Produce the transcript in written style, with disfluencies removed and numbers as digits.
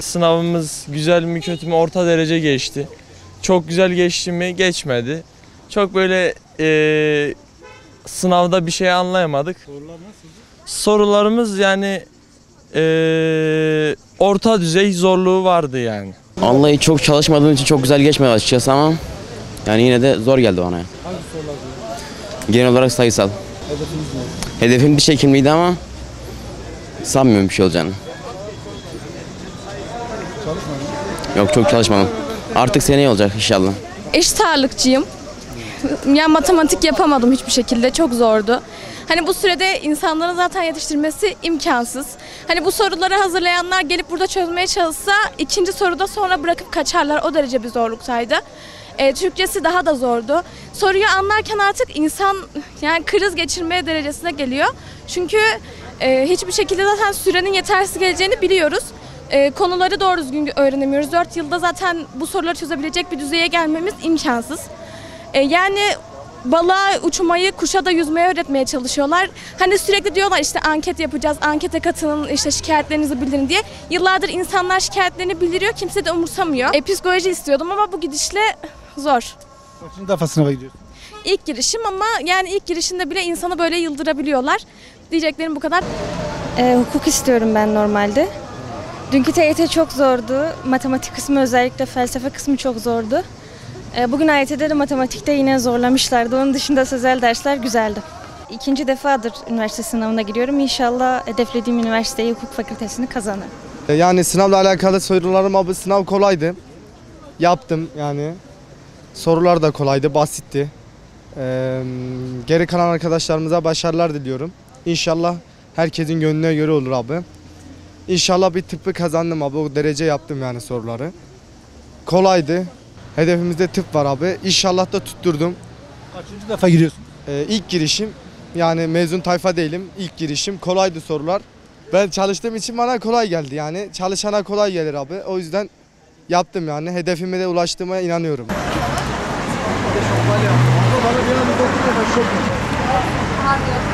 sınavımız güzel mi kötü mü orta derece geçti. Çok güzel geçti mi geçmedi. Çok böyle sınavda bir şey anlayamadık. Sorular nasıldı? Sorularımız yani orta düzey zorluğu vardı yani. Vallahi çok çalışmadığım için çok güzel geçmedi açıkçası ama yani yine de zor geldi bana. Hangi sorular zor? Genel olarak sayısal. Hedefiniz ne? Hedefim diş hekimliğiydi ama sanmıyorum bir şey olacağını. Çalışmadın. Yok çok çalışmadım. Artık seneye olacak inşallah. Eşit ağırlıkçıyım. Yani matematik yapamadım hiçbir şekilde. Çok zordu. Hani bu sürede insanların zaten yetiştirmesi imkansız. Hani bu soruları hazırlayanlar gelip burada çözmeye çalışsa ikinci soruda sonra bırakıp kaçarlar. O derece bir zorluktaydı. Türkçesi daha da zordu. Soruyu anlarken artık insan yani kriz geçirmeye derecesine geliyor. Çünkü hiçbir şekilde zaten sürenin yetersiz geleceğini biliyoruz. Konuları doğru düzgün öğrenemiyoruz. 4 yılda zaten bu soruları çözebilecek bir düzeye gelmemiz imkansız. Yani balığa uçmayı, kuşa da yüzmeyi öğretmeye çalışıyorlar. Hani sürekli diyorlar işte anket yapacağız, ankete katılın, işte şikayetlerinizi bildirin diye. Yıllardır insanlar şikayetlerini bildiriyor, kimse de umursamıyor. Psikoloji istiyordum ama bu gidişle zor. Kaçıncı defa sınava gidiyorsun? İlk girişim ama yani ilk girişinde bile insanı böyle yıldırabiliyorlar. Diyeceklerim bu kadar. Hukuk istiyorum ben normalde. Dünkü TYT çok zordu. Matematik kısmı özellikle felsefe kısmı çok zordu. Bugün AYT'de de matematikte yine zorlamışlardı. Onun dışında sözel dersler güzeldi. İkinci defadır üniversite sınavına giriyorum. İnşallah hedeflediğim üniversiteyi hukuk fakültesini kazanırım. Yani sınavla alakalı sorularım abi sınav kolaydı. Yaptım yani. Sorular da kolaydı, basitti. Geri kalan arkadaşlarımıza başarılar diliyorum. İnşallah herkesin gönlüne göre olur abi. İnşallah bir tıbbı kazandım abi. O derece yaptım yani soruları. Kolaydı. Hedefimizde tıp var abi. İnşallah da tutturdum. Kaçıncı defa giriyorsun? İlk girişim yani mezun tayfa değilim. İlk girişim kolaydı sorular. Ben çalıştığım için bana kolay geldi yani. Çalışana kolay gelir abi. O yüzden yaptım yani. Hedefime de ulaştığıma inanıyorum. Hadi.